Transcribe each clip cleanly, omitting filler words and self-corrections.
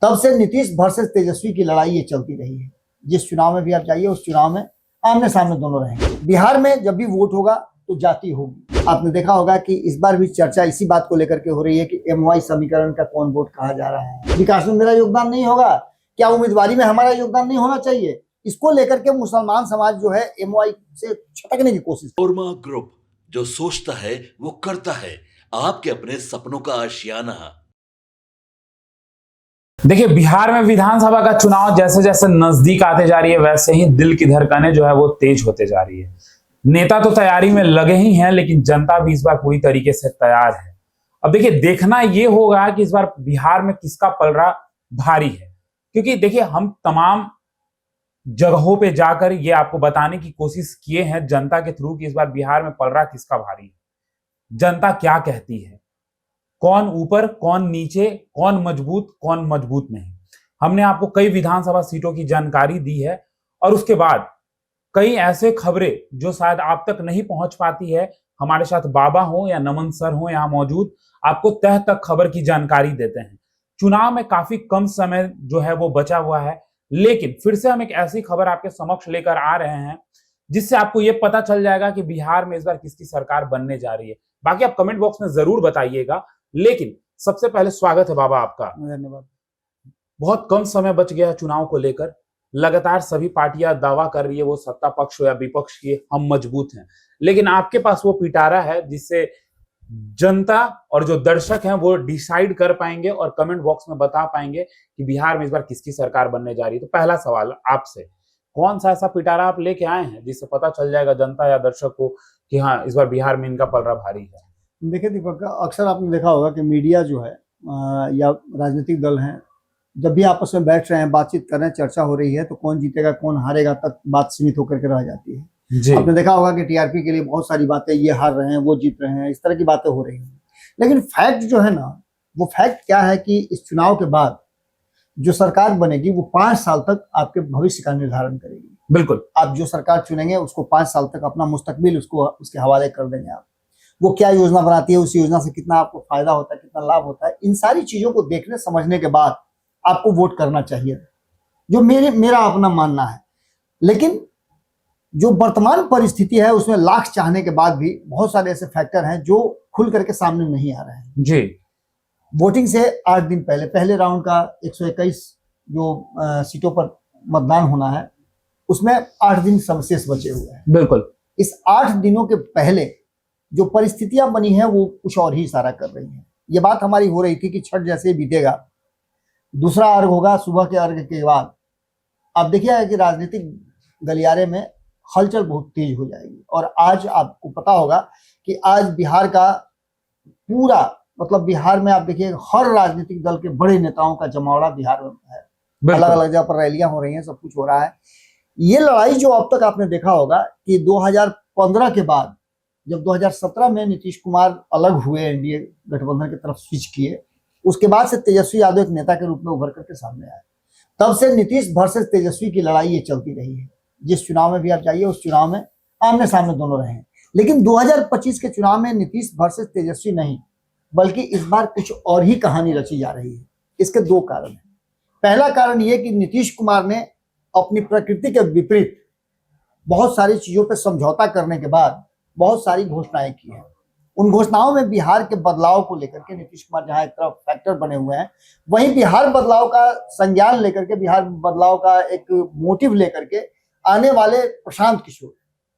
तब से नीतीश वर्सेस तेजस्वी की लड़ाई ये चलती रही है। जिस चुनाव में भी आप जाइए उस चुनाव में आमने सामने दोनों रहे। बिहार में जब भी वोट होगा तो जाति होगी। आपने देखा होगा कि इस बार भी चर्चा इसी बात को लेकर के हो रही है कि MY समीकरण का कौन वोट कहा जा रहा है। विकास में मेरा योगदान नहीं होगा, क्या उम्मीदवारी में हमारा योगदान नहीं होना चाहिए? इसको लेकर के मुसलमान समाज जो है MY से छटकने की कोशिश। ओरमा ग्रुप, जो सोचता है वो करता है, आपके अपने सपनों का आशियाना। देखिए, बिहार में विधानसभा का चुनाव जैसे जैसे नजदीक आते जा रही है वैसे ही दिल की धड़कनें जो है वो तेज होते जा रही है। नेता तो तैयारी में लगे ही हैं, लेकिन जनता भी इस बार पूरी तरीके से तैयार है। अब देखिए, देखना ये होगा कि इस बार बिहार में किसका पलड़ा भारी है, क्योंकि देखिए हम तमाम जगहों पे जाकर ये आपको बताने की कोशिश किए हैं जनता के थ्रू कि इस बार बिहार में पलड़ा किसका भारी है, जनता क्या कहती है, कौन ऊपर कौन नीचे, कौन मजबूत नहीं। हमने आपको कई विधानसभा सीटों की जानकारी दी है और उसके बाद कई ऐसे खबरें जो शायद आप तक नहीं पहुंच पाती है, हमारे साथ बाबा हो या नमन सर हो यहाँ मौजूद, आपको तह तक खबर की जानकारी देते हैं। चुनाव में काफी कम समय जो है वो बचा हुआ है, लेकिन फिर से हम एक ऐसी खबर आपके समक्ष लेकर आ रहे हैं जिससे आपको ये पता चल जाएगा कि बिहार में इस बार किसकी सरकार बनने जा रही है। बाकी आप कमेंट बॉक्स में जरूर बताइएगा, लेकिन सबसे पहले स्वागत है बाबा आपका। धन्यवाद। बहुत कम समय बच गया चुनाव को लेकर, लगातार सभी पार्टियां दावा कर रही है, वो सत्ता पक्ष हो या विपक्ष की, हम मजबूत हैं, लेकिन आपके पास वो पिटारा है जिससे जनता और जो दर्शक हैं वो डिसाइड कर पाएंगे और कमेंट बॉक्स में बता पाएंगे कि बिहार में इस बार किसकी सरकार बनने जा रही है। तो पहला सवाल आपसे, कौन सा ऐसा पिटारा आप लेके आए हैं जिससे पता चल जाएगा जनता या दर्शक को कि हाँ इस बार बिहार में इनका पलड़ा भारी है? देखिए दीपक, अक्सर आपने देखा होगा कि मीडिया जो है या राजनीतिक दल हैं, जब भी आपस में बैठ रहे हैं, बातचीत कर रहे हैं, चर्चा हो रही है, तो कौन जीतेगा कौन हारेगा तक बात सीमित होकर के रह जाती है जी। आपने देखा होगा कि TRP के लिए बहुत सारी बातें, ये हार रहे हैं वो जीत रहे हैं, इस तरह की बातें हो रही हैं। लेकिन फैक्ट जो है ना, वो फैक्ट क्या है कि इस चुनाव के बाद जो सरकार बनेगी वो 5 साल तक आपके भविष्य का निर्धारण करेगी। बिल्कुल, आप जो सरकार चुनेंगे उसको 5 साल तक अपना मुस्तकबिल उसके हवाले कर देंगे। आप वो क्या योजना बनाती है, उस योजना से कितना आपको फायदा होता है, कितना लाभ होता है, इन सारी चीजों को देखने समझने के बाद आपको वोट करना चाहिए, जो मेरा अपना मानना है। लेकिन जो वर्तमान परिस्थिति है उसमें लाख चाहने के बाद भी बहुत सारे ऐसे फैक्टर हैं जो खुल करके सामने नहीं आ रहे हैं जी। वोटिंग से 8 दिन पहले राउंड का 121 जो सीटों पर मतदान होना है, उसमें 8 दिन शेष बचे हुए हैं। बिल्कुल, इस 8 दिनों के पहले जो परिस्थितियां बनी हैं वो कुछ और ही इशारा कर रही हैं। ये बात हमारी हो रही थी कि छठ जैसे बीतेगा, दूसरा अर्घ होगा, सुबह के अर्घ के बाद आप देखिए कि राजनीतिक गलियारे में हलचल बहुत तेज हो जाएगी। और आज आपको पता होगा कि आज बिहार का पूरा मतलब बिहार में आप देखिए हर राजनीतिक दल के बड़े नेताओं का जमावड़ा बिहार में है, अलग अलग जगह पर रैलियां हो रही हैं, सब कुछ हो रहा है। ये लड़ाई जो अब तक आपने देखा होगा कि 2015 के बाद जब 2017 में नीतीश कुमार अलग हुए, एनडीए गठबंधन की तरफ स्विच किए, उसके बाद से तेजस्वी यादव एक नेता के रूप में उभर करके सामने आए। तब से नीतीश वर्सेस तेजस्वी की लड़ाई ये चलती रही है। जिस चुनाव में भी आप जाइए उस चुनाव में आमने सामने दोनों रहे। लेकिन 2025 के चुनाव में नीतीश वर्सेस तेजस्वी नहीं, बल्कि इस बार कुछ और ही कहानी रची जा रही है। इसके 2 कारण हैं। पहला कारण यह कि नीतीश कुमार ने अपनी प्रकृति के विपरीत बहुत सारी चीजों पर समझौता करने के बाद बहुत सारी घोषणाएं की हैं। उन घोषणाओं में बिहार के बदलाव को लेकर के नीतीश कुमार जहां एक तरफ फैक्टर बने हुए हैं, वहीं बिहार बदलाव का संज्ञान लेकर के, बिहार बदलाव का एक मोटिव लेकर के आने वाले प्रशांत किशोर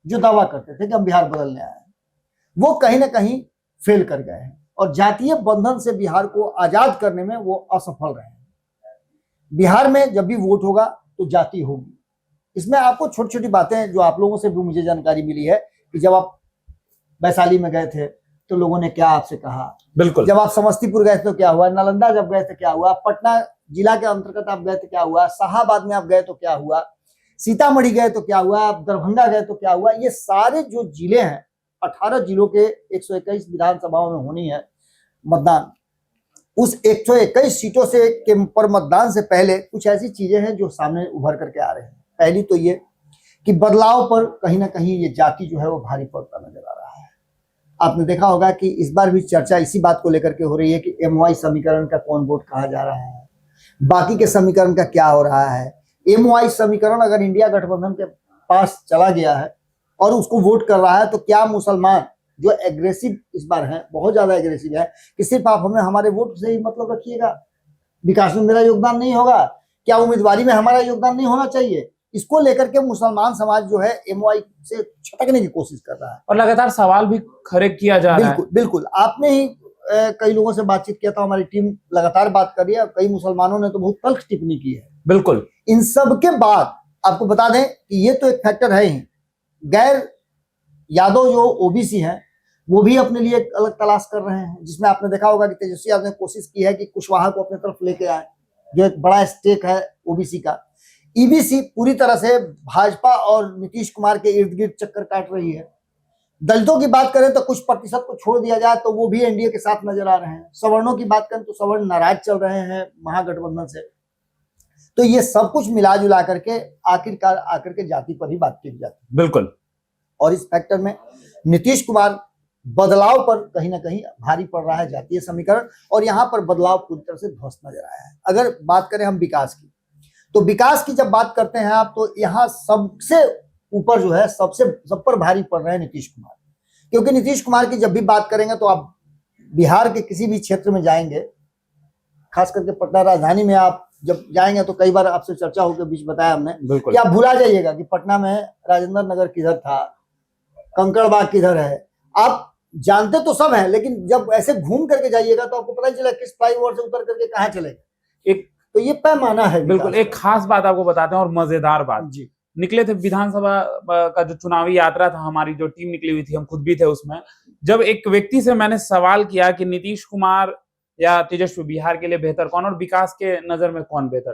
जो दावा करते थे कि हम बिहार बदलने आए हैं, वो कहीं ना कहीं फेल कर गए हैं और जातीय बंधन से बिहार को आजाद करने में वो असफल रहे हैं। बिहार में जब भी वोट होगा तो जाति होगी। इसमें आपको छोटी छोटी बातें जो आप लोगों से भी मुझे जानकारी मिली है कि जब आप वैशाली में गए थे तो लोगों ने क्या आपसे कहा, बिल्कुल, जब आप समस्तीपुर गए थे तो क्या हुआ, नालंदा जब गए थे क्या हुआ, पटना जिला के अंतर्गत आप गए थे क्या हुआ, शाहाबाद में आप गए तो क्या हुआ, सीतामढ़ी गए तो क्या हुआ, आप दरभंगा गए तो क्या हुआ। ये सारे जो जिले हैं, 18 जिलों के 121 विधानसभाओं में होनी है मतदान। उस 121 सीटों से पर मतदान से पहले कुछ ऐसी चीजें हैं जो सामने उभर करके आ रहे हैं। पहली तो ये कि बदलाव पर कहीं ना कहीं ये जाति जो है वो भारी पड़ता नजर आ रहा है। आपने देखा होगा कि इस बार भी चर्चा इसी बात को लेकर के हो रही है कि MY समीकरण का कौन वोट कहा जा रहा है। बाकी के समीकरण का क्या हो रहा है। एमओआई समीकरण अगर इंडिया गठबंधन के पास चला गया है और उसको वोट कर रहा है, तो क्या मुसलमान जो एग्रेसिव इस बार है, बहुत ज्यादा एग्रेसिव है कि सिर्फ आप हमें हमारे वोट से ही मतलब रखिएगा, विकास में मेरा योगदान नहीं होगा, क्या उम्मीदवारी में हमारा योगदान नहीं होना चाहिए, इसको लेकर के मुसलमान समाज जो है एमओआई से छटकने की कोशिश कर रहा है। और लगातार सवाल भी खड़े किया जा रहा है। बिल्कुल बिल्कुल, आपने ही कई लोगों से बातचीत किया था, हमारी टीम लगातार बात कर रही है, कई मुसलमानों ने तो बहुत तल्ख टिप्पणी की है। बिल्कुल, इन सब के बाद आपको बता दें कि ये तो एक फैक्टर है ही, गैर यादव जो ओबीसी हैं वो भी अपने लिए एक अलग तलाश कर रहे हैं, जिसमें आपने देखा होगा कि तेजस्वी यादव ने कोशिश की है कि कुशवाहा को अपने तरफ लेके आए, जो एक बड़ा स्टेक है ओबीसी का। ईबीसी पूरी तरह से भाजपा और नीतीश कुमार के इर्द गिर्द चक्कर काट रही है। दलितों की बात करें तो कुछ प्रतिशत को छोड़ दिया जाए तो वो भी एनडीए के साथ नजर आ रहे हैं। सवर्णों की बात करें तो सवर्ण नाराज चल रहे हैं महागठबंधन से। तो ये सब कुछ मिला जुला करके आखिरकार आकर के जाति पर ही बात की जाती है। बिल्कुल। और इस फैक्टर में नीतीश कुमार बदलाव पर कहीं ना कहीं भारी पड़ रहा है जातीय समीकरण, और यहाँ पर बदलाव पूरी तरह से ध्वस्त नजर आया है। अगर बात करें हम विकास की, तो विकास की जब बात करते हैं आप, तो यहाँ सबसे ऊपर जो है सब पर भारी पड़ रहे हैं नीतीश कुमार, क्योंकि नीतीश कुमार की जब भी बात करेंगे तो आप बिहार के किसी भी क्षेत्र में जाएंगे, खास करके पटना राजधानी में आप जब जाएंगे तो कई बार आपसे चर्चा होकर बीच बताया हमने कि आप भुला जाइएगा कि पटना में राजेंद्र नगर किधर था, कंकड़बाग किधर है, आप जानते तो सब है, लेकिन जब ऐसे घूम करके जाइएगा तो आपको पता नहीं चला किस फ्लाईओवर से उतर करके कहाँ चले। एक तो ये पैमाना है। बिल्कुल, एक खास बात आपको बताते हैं और मजेदार बात जी। निकले थे विधानसभा का जो चुनावी यात्रा था, हमारी जो टीम निकली हुई थी, हम खुद भी थे उसमें। जब एक व्यक्ति से मैंने सवाल किया कि नीतीश कुमार या तेजस्वी बिहार के लिए बेहतर कौन और विकास के नजर में कौन बेहतर,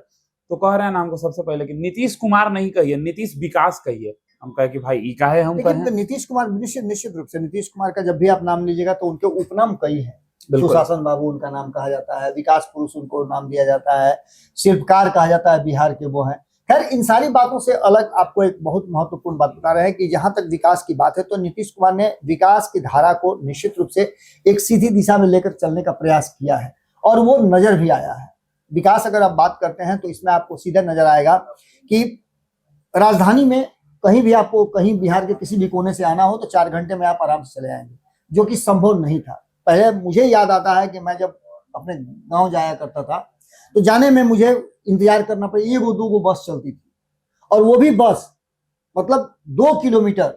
तो कह रहे हैं ना हमको सबसे पहले कि नीतीश कुमार नहीं कहिए, नीतीश विकास कहिए। हम कहे कि भाई का है, हम कहें नीतीश कुमार निश्चित रूप से नीतीश कुमार का जब भी आप नाम लीजिएगा तो उनके उपनाम कई हैं। सुशासन बाबू उनका नाम कहा जाता है, विकास पुरुष उनको नाम दिया जाता है, शिल्पकार कहा जाता है, बिहार के वो हैं। खैर, इन सारी बातों से अलग आपको एक बहुत महत्वपूर्ण बात बता रहे हैं कि जहां तक विकास की बात है तो नीतीश कुमार ने विकास की धारा को निश्चित रूप से एक सीधी दिशा में लेकर चलने का प्रयास किया है और वो नजर भी आया है। विकास अगर आप बात करते हैं तो इसमें आपको सीधा नजर आएगा कि राजधानी में कहीं भी आपको कहीं बिहार के किसी भी कोने से आना हो तो 4 घंटे में आप आराम से चले आएंगे, जो कि संभव नहीं था। पहले मुझे याद आता है कि मैं जब अपने गांव जाया करता था तो जाने में मुझे इंतजार करना पड़ा, 1-2 बस चलती थी, और वो भी बस मतलब 2 किलोमीटर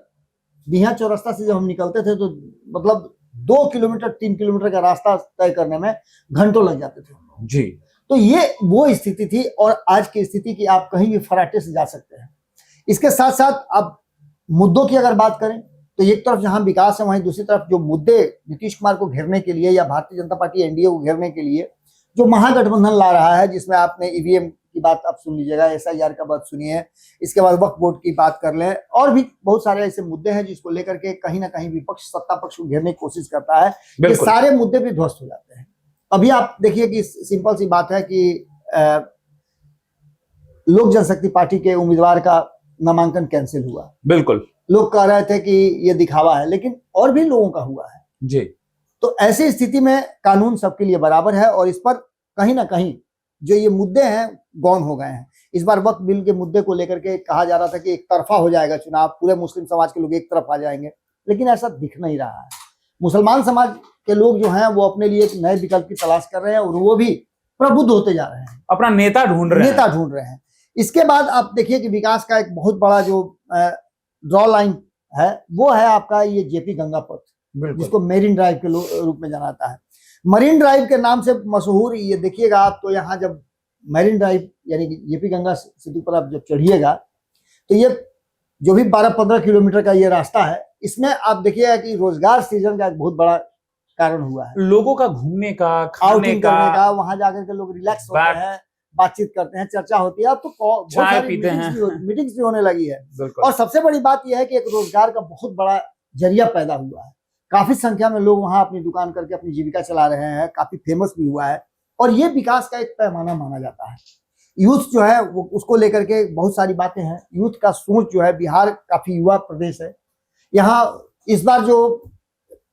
बिहार चौरस्ता से जब हम निकलते थे तो मतलब 2 किलोमीटर 3 किलोमीटर का रास्ता तय करने में घंटों लग जाते थे जी। तो ये वो स्थिति थी, और आज की स्थिति की आप कहीं भी फराटे से जा सकते हैं। इसके साथ साथ अब मुद्दों की अगर बात करें तो एक तरफ जहां विकास है वहीं दूसरी तरफ जो मुद्दे नीतीश कुमार को घेरने के लिए या भारतीय जनता पार्टी एनडीए को घेरने के लिए जो महागठबंधन ला रहा है, जिसमें आपने ईवीएम की बात आप सुन लीजिएगा, एसआईआर का बात सुनिए, इसके बाद वक्फ बोर्ड की बात कर लें, और भी बहुत सारे ऐसे मुद्दे हैं जिसको लेकर के कहीं ना कहीं विपक्ष सत्ता पक्ष को घेरने की कोशिश करता है। ये सारे मुद्दे भी ध्वस्त हो जाते हैं। अभी आप देखिए कि सिंपल सी बात है कि लोक जनशक्ति पार्टी के उम्मीदवार का नामांकन कैंसिल हुआ। बिल्कुल, लोग कह रहे थे कि ये दिखावा है, लेकिन और भी लोगों का हुआ है जी। तो ऐसी स्थिति में कानून सबके लिए बराबर है, और इस पर कहीं ना कहीं जो ये मुद्दे हैं गौन हो गए हैं। इस बार वक्फ बिल के मुद्दे को लेकर के कहा जा रहा था कि एक तरफा हो जाएगा चुनाव, पूरे मुस्लिम समाज के लोग एक तरफ आ जाएंगे, लेकिन ऐसा दिख नहीं रहा है। मुसलमान समाज के लोग जो हैं वो अपने लिए एक नए विकल्प की तलाश कर रहे हैं, और वो भी प्रबुद्ध होते जा रहे हैं, अपना नेता ढूंढ रहे हैं। इसके बाद आप देखिए कि विकास का एक बहुत बड़ा जो ड्रॉ लाइन है वो है आपका ये जेपी गंगा पथ, जिसको मेरीन ड्राइव के रूप में जाना जाता है। मरीन ड्राइव के नाम से मशहूर ये देखिएगा आप, तो यहाँ जब मरीन ड्राइव यानी कि जेपी गंगा सेतु पर आप जब चढ़िएगा तो ये जो भी 12-15 किलोमीटर का ये रास्ता है, इसमें आप देखिएगा कि रोजगार सृजन का एक बहुत बड़ा कारण हुआ है। लोगों का घूमने का, खाने का, वहां जाकर के लोग रिलैक्स होते हैं, बातचीत करते हैं, चर्चा होती है। अब तो चाय पीते हैं, मीटिंग्स भी होने लगी है। और सबसे बड़ी बात यह है कि एक रोजगार का बहुत बड़ा जरिया पैदा हुआ है। काफी संख्या में लोग वहां अपनी दुकान करके अपनी जीविका चला रहे हैं, काफी फेमस भी हुआ है, और ये विकास का एक पैमाना माना जाता है। यूथ जो है वो उसको लेकर के बहुत सारी बातें हैं। यूथ का सोच जो है, बिहार काफी युवा प्रदेश है। यहाँ इस बार जो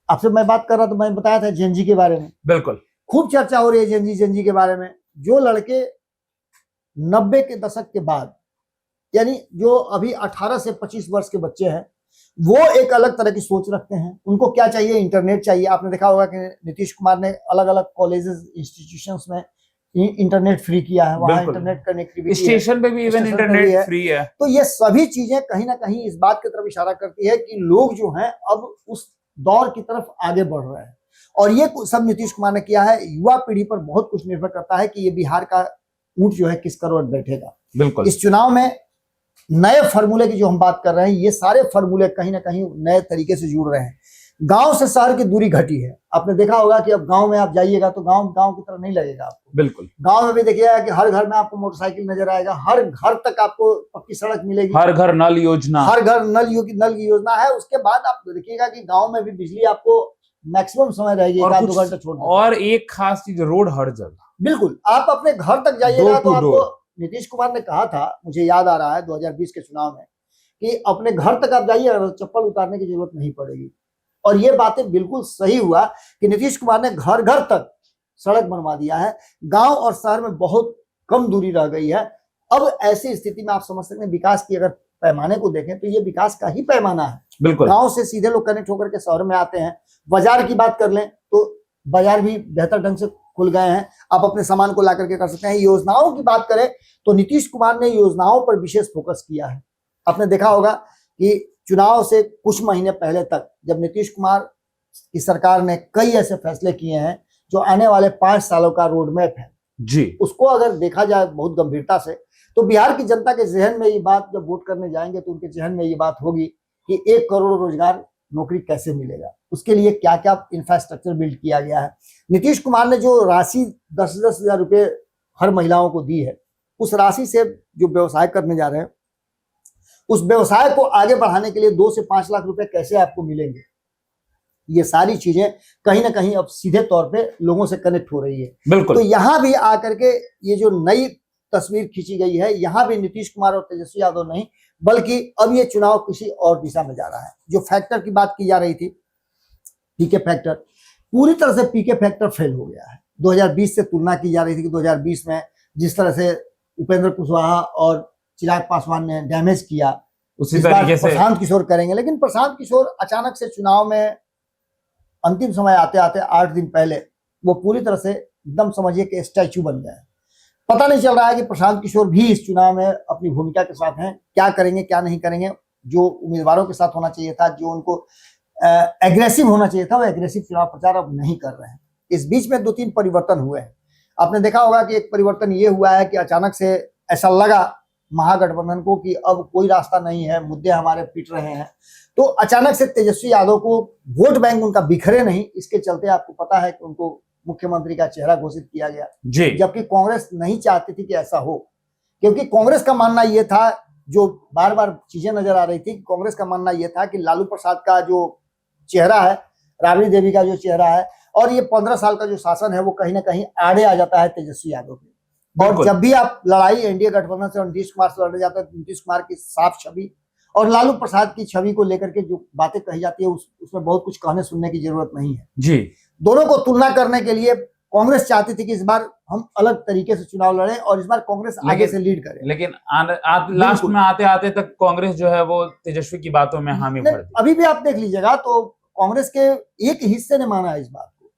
आपसे मैं बात कर रहा था, मैं बताया था जेनजी के बारे में, बिल्कुल खूब चर्चा हो रही है जेनजी के बारे में। जो लड़के 90 के दशक के बाद, यानी जो अभी 18 से 25 वर्ष के बच्चे हैं, वो एक अलग तरह की सोच रखते हैं। उनको क्या चाहिए? इंटरनेट चाहिए। आपने देखा होगा कि नीतीश कुमार ने अलग अलग कॉलेजेस, इंस्टीट्यूशंस में इंटरनेट फ्री किया है, वहां बिल्कुल। इंटरनेट कनेक्टिविटी स्टेशन पे भी इवन स्टेशन पे भी इंटरनेट है। फ्री है। तो ये सभी चीजें कहीं ना कहीं इस बात की तरफ इशारा करती है कि लोग जो हैं अब उस दौर की तरफ आगे बढ़ रहे हैं, और ये सब नीतीश कुमार ने किया है। युवा पीढ़ी पर बहुत कुछ निर्भर करता है कि ये बिहार का ऊंट जो है किस करोड़ बैठेगा। बिल्कुल। इस चुनाव में नए फार्मूले की जो हम बात कर रहे हैं, ये सारे फार्मूले कहीं ना कहीं नए तरीके से जुड़ रहे हैं। गांव से शहर की दूरी घटी है। आपने देखा होगा कि अब गांव में आप जाइएगा तो गांव की तरह नहीं लगेगा आपको। बिल्कुल। गांव में भी देखिएगा कि हर घर में आपको मोटरसाइकिल नजर आएगा, हर घर तक आपको पक्की सड़क मिलेगी, हर घर नल योजना, हर घर नल की योजना है। उसके बाद आप देखिएगा कि गांव में भी बिजली आपको मैक्सिमम समय रहेगी, और 1-2 कुछ घंटे छोड़ देगा। और एक खास चीज, रोड हर जगह। बिल्कुल, आप अपने घर तक जाइएगा Door तो to आपको, door। नीतीश कुमार ने कहा था, मुझे याद आ रहा है 2020 के चुनाव में, कि अपने घर तक आप जाइएगा तो चप्पल उतारने की जरूरत नहीं पड़ेगी। और ये बातें बिल्कुल सही हुआ कि नीतीश कुमार ने घर घर तक सड़क बनवा दिया है। गांव और शहर में बहुत कम दूरी रह गई है। अब ऐसी स्थिति में आप समझ सकते हैं, विकास की अगर पैमाने को देखें तो ये विकास का ही पैमाना है। बिल्कुल। गांव से सीधे लोग कनेक्ट होकर के शहर में आते हैं। बाजार की बात कर लें तो बाजार भी बेहतर ढंग से खुल गए हैं, आप अपने सामान को ला करके कर सकते हैं। योजनाओं की बात करें तो नीतीश कुमार ने योजनाओं पर विशेष फोकस किया है। आपने देखा होगा कि चुनाव से कुछ महीने पहले तक जब नीतीश कुमार की सरकार ने कई ऐसे फैसले किए हैं जो आने वाले 5 सालों का रोड मैप है जी, उसको अगर देखा जाए बहुत गंभीरता से, तो बिहार की जनता के जहन में ये बात, जब वोट करने जाएंगे तो उनके जहन में ये बात होगी कि 1 करोड़ रोजगार, नौकरी कैसे मिलेगा, उसके लिए क्या क्या इंफ्रास्ट्रक्चर बिल्ड किया गया है। नीतीश कुमार ने जो राशि 10-10 हजार रुपये हर महिलाओं को दी है, उस राशि से जो व्यवसाय करने जा रहे हैं, उस व्यवसाय को आगे बढ़ाने के लिए 2 से 5 लाख रुपए कैसे आपको मिलेंगे, ये सारी चीजें कहीं ना कहीं अब सीधे तौर पे लोगों से कनेक्ट हो रही है। बिल्कुल। तो यहाँ भी आकर के ये जो नई तस्वीर खींची गई है, यहाँ भी नीतीश कुमार और तेजस्वी यादव नहीं, बल्कि अब ये चुनाव किसी और दिशा में जा रहा है। जो फैक्टर की बात की जा रही थी, पीके फैक्टर, पूरी तरह से पीके फैक्टर फेल हो गया है। 2020 से तुलना की जा रही थी कि 2020 में जिस तरह से उपेंद्र कुशवाहा और चिराग पासवान ने डैमेज किया, उसी तरीके से प्रशांत किशोर करेंगे। लेकिन प्रशांत किशोर अचानक से चुनाव में अंतिम समय आते आते 8 दिन पहले वो पूरी तरह से एकदम समझिए कि स्टैचू बन गए। पता नहीं चल रहा है कि प्रशांत किशोर भी इस चुनाव में अपनी भूमिका के साथ हैं, क्या करेंगे क्या नहीं करेंगे। जो उम्मीदवारों के साथ होना चाहिए था, जो उनको एग्रेसिव होना चाहिए था, वो एग्रेसिव चुनाव प्रचार अब नहीं कर रहे हैं। इस बीच में 2-3 परिवर्तन हुए हैं। आपने देखा होगा कि एक परिवर्तन ये हुआ है कि अचानक से ऐसा लगा महागठबंधन को कि अब कोई रास्ता नहीं है, मुद्दे हमारे पिट रहे हैं, तो अचानक से तेजस्वी यादव को वोट बैंक उनका बिखरे नहीं, इसके चलते आपको पता है कि उनको मुख्यमंत्री का चेहरा घोषित किया गया, जबकि कांग्रेस नहीं चाहती थी कि ऐसा हो। क्योंकि कांग्रेस का मानना यह था, जो बार बार चीजें नजर आ रही थी, कांग्रेस का मानना यह था कि लालू प्रसाद का जो चेहरा है, राबड़ी देवी का जो चेहरा है, और ये 15 साल का जो शासन है, वो कहीं ना कहीं आड़े आ जाता है तेजस्वी यादव के। और जब भी आप लड़ाई एनडीए गठबंधन से नीतीश कुमार से लड़ने जाते हैं, नीतीश कुमार की साफ छवि और लालू प्रसाद की छवि को लेकर के जो बातें कही जाती है, उसमें बहुत कुछ कहने सुनने की जरूरत नहीं है जी। दोनों को तुलना करने के लिए कांग्रेस चाहती थी कि इस बार हम अलग तरीके से चुनाव लड़ें और इस बार कांग्रेस आगे से लीड करे। लेकिन लास्ट में आते आते तक कांग्रेस जो है वो तेजस्वी की बातों में हामी भर दी। अभी भी आप देख लीजिएगा तो कांग्रेस के एक हिस्से ने माना है इस बात को,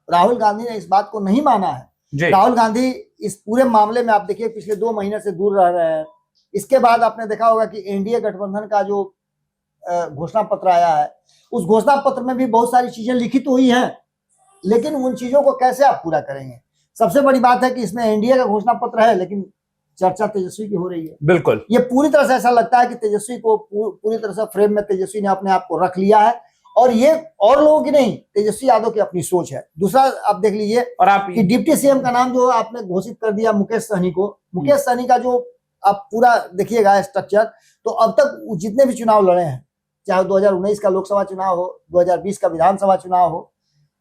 राहुल गांधी ने इस बात को नहीं माना है। राहुल गांधी इस पूरे मामले में आप देखिए पिछले 2 महीने से दूर रह रहे हैं। इसके बाद आपने देखा होगा कि एनडीए गठबंधन का जो घोषणा पत्र आया है, उस घोषणा पत्र में भी बहुत सारी चीजें लिखित हुई हैं, लेकिन उन चीजों को कैसे आप पूरा करेंगे। सबसे बड़ी बात है कि इसमें एनडीए का घोषणा पत्र है, लेकिन चर्चा तेजस्वी की हो रही है। बिल्कुल, ये पूरी तरह से ऐसा लगता है कि तेजस्वी को पूरी तरह से फ्रेम में तेजस्वी ने अपने आप को रख लिया है, और ये और लोगों की नहीं, तेजस्वी यादव की अपनी सोच है। दूसरा आप देख लीजिए और आप कि डिप्टी सीएम का नाम जो आपने घोषित कर दिया मुकेश सहनी को, मुकेश सहनी का जो आप पूरा देखिएगा स्ट्रक्चर, तो अब तक जितने भी चुनाव लड़े हैं, चाहे 2019 का लोकसभा चुनाव हो, 2020 का विधानसभा चुनाव हो,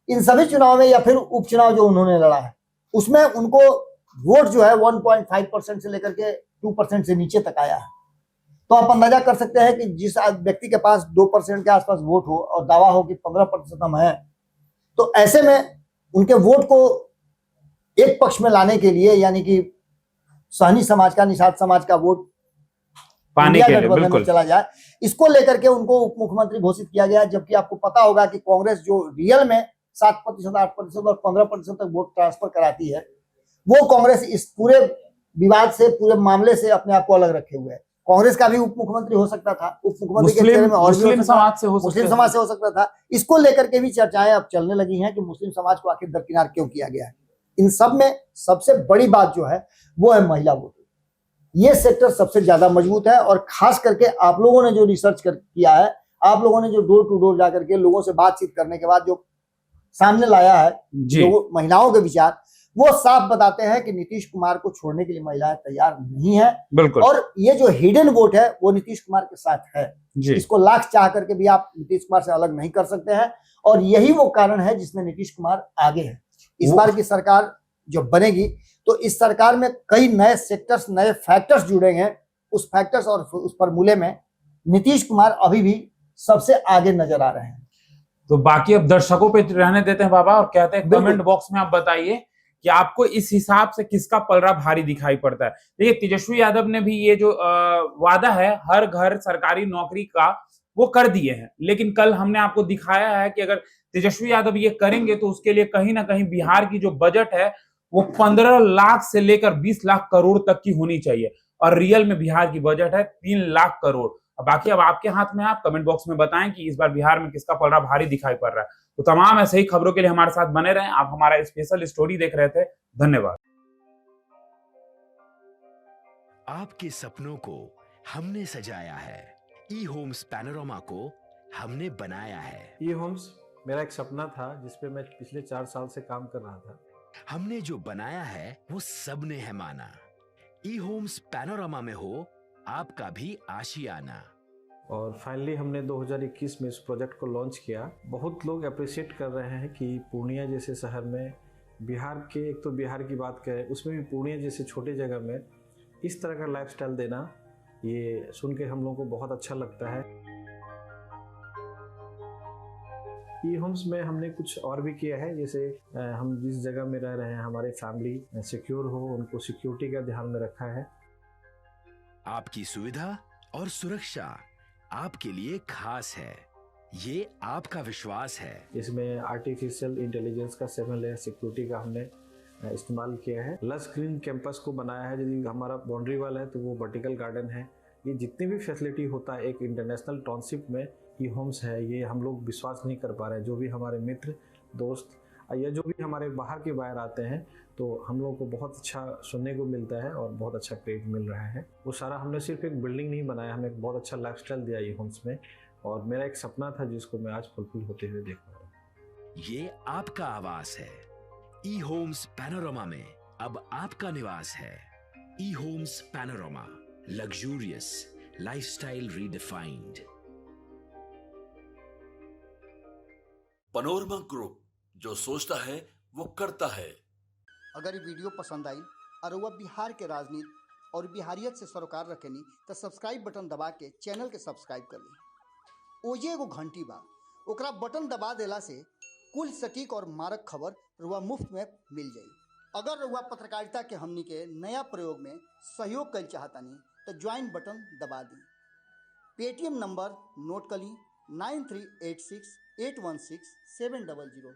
इन सभी चुनाव में या फिर उपचुनाव जो उन्होंने लड़ा है, उसमें उनको वोट जो है 1.5% से लेकर के 2% से नीचे तक आया है। तो आप अंदाजा कर सकते हैं कि जिस व्यक्ति के पास 2% के आसपास वोट हो और दावा हो कि 15% हम है, तो ऐसे में उनके वोट को एक पक्ष में लाने के लिए, यानी कि सहनी समाज का, निषाद समाज का वोट पाने इंडिया के लिए गठबंधन में बिल्कुल चला जाए, इसको लेकर के उनको उप मुख्यमंत्री घोषित किया गया। जबकि आपको पता होगा कि कांग्रेस जो रियल में 7%, 8% और 15% तक वोट ट्रांसफर कराती है, वो कांग्रेस इस पूरे विवाद से, पूरे मामले से अपने आप को अलग रखे हुए है। कांग्रेस का भी उप मुख्यमंत्री हो सकता था, उप मुख्यमंत्री के चेहरे में और भी मुस्लिम समाज से हो सकता मुस्लिम समाज से हो सकता था। इसको लेकर के भी चर्चाएं अब चलने लगी हैं कि मुस्लिम समाज को आखिर दरकिनार क्यों किया गया है। इन सब में सबसे बड़ी बात जो है वो है महिला वोट। ये सेक्टर सबसे ज्यादा मजबूत है, और खास करके आप लोगों ने जो रिसर्च किया है, आप लोगों ने जो डोर टू डोर जाकर के लोगों से बातचीत करने के बाद जो सामने लाया है जो महिलाओं के विचार, वो साफ बताते हैं कि नीतीश कुमार को छोड़ने के लिए महिलाएं तैयार नहीं है। बिल्कुल। और ये जो हिडन वोट है वो नीतीश कुमार के साथ है। इसको लाख चाह करके भी आप नीतीश कुमार से अलग नहीं कर सकते हैं, और यही वो कारण है जिसमें नीतीश कुमार आगे है। इस बार की सरकार जो बनेगी तो इस सरकार में कई नए सेक्टर्स, नए फैक्टर्स जुड़ेंगे। उस फैक्टर्स और उस फॉर्मूले में नीतीश कुमार अभी भी सबसे आगे नजर आ रहे हैं। तो बाकी अब दर्शकों पे रहने देते हैं बाबा, और कहते हैं कमेंट बॉक्स में आप बताइए कि आपको इस हिसाब से किसका पलड़ा भारी दिखाई पड़ता है। देखिए, तेजस्वी यादव ने भी ये जो वादा है हर घर सरकारी नौकरी का, वो कर दिए हैं। लेकिन कल हमने आपको दिखाया है कि अगर तेजस्वी यादव ये करेंगे तो उसके लिए कहीं ना कहीं बिहार की जो बजट है वो 15 लाख से लेकर 20 लाख करोड़ तक की होनी चाहिए, और रियल में बिहार की बजट है 3 लाख करोड़। बाकी अब आपके हाथ में, आप कमेंट बॉक्स में बताएं कि इस बार बिहार में किसका पलड़ा भारी दिखाई पड़ रहा है। तो तमाम ऐसे ही खबरों के लिए हमारे साथ बने रहें। आप हमारा स्पेशल स्टोरी देख रहे थे, धन्यवाद। आपके सपनों को हमने सजाया है, ई होम्स पैनोरामा को हमने बनाया है। ई होम्स मेरा एक सपना था जिसपे मैं पिछले 4 साल से काम कर रहा था। हमने जो बनाया है वो सबने है माना। ई होम्स पैनोरामा में हो आपका भी आशियाना। और फाइनली हमने 2021 में इस प्रोजेक्ट को लॉन्च किया। बहुत लोग अप्रिशिएट कर रहे हैं कि पूर्णिया जैसे शहर में, बिहार के, एक तो बिहार की बात करें उसमें भी पूर्णिया जैसे छोटे जगह में इस तरह का लाइफस्टाइल देना, ये सुन के हम लोगों को बहुत अच्छा लगता है। ई होम्स में हमने कुछ और भी किया है, जैसे हम जिस जगह में रह रहे हैं हमारे फैमिली सिक्योर हो, उनको सिक्योरिटी का ध्यान में रखा है। आपकी सुविधा और सुरक्षा आपके लिए खास है, ये आपका विश्वास है। इसमें आर्टिफिशियल इंटेलिजेंस का 7 लेयर सिक्योरिटी का हमने इस्तेमाल किया है। लस ग्रीन कैंपस को बनाया है। यदि हमारा बाउंड्री वाल है तो वो वर्टिकल गार्डन है। ये जितनी भी फैसिलिटी होता है एक इंटरनेशनल टाउनशिप में, ई होम्स है, ये हम लोग विश्वास नहीं कर पा रहे हैं। जो भी हमारे मित्र, दोस्त या जो भी हमारे बाहर के बाहर आते हैं तो हम लोगों को बहुत अच्छा सुनने को मिलता है और बहुत अच्छा क्रेडिट मिल रहा है। वो सारा हमने सिर्फ एक बिल्डिंग नहीं बनाया, हमें एक बहुत अच्छा लाइफस्टाइल दिया ई होम्स में, और मेरा एक सपना था जिसको मैं आज फुलफिल होते हुए देख रहा हूँ। ये आपका आवास है। ई होम्स पैनोरामा में अब आपका निवास है। E homes panorama, luxurious lifestyle redefined. Panorama group, जो सोचता है वो करता है। अगर ये वीडियो पसंद आई और वह बिहार के राजनीति और बिहारियत से सरोकार रखेनी तो सब्सक्राइब बटन दबा के चैनल के सब्सक्राइब कर ली। ओजे एगो घंटी बा, ओकरा बटन दबा देला से कुल सटीक और मारक खबर रुआ मुफ्त में मिल जाई। अगर रुआ पत्रकारिता के हमनी के नया प्रयोग में सहयोग कर चाहतानी तो ज्वाइन बटन दबा दी। पेटीएम नंबर नोट कर ली 9386816700।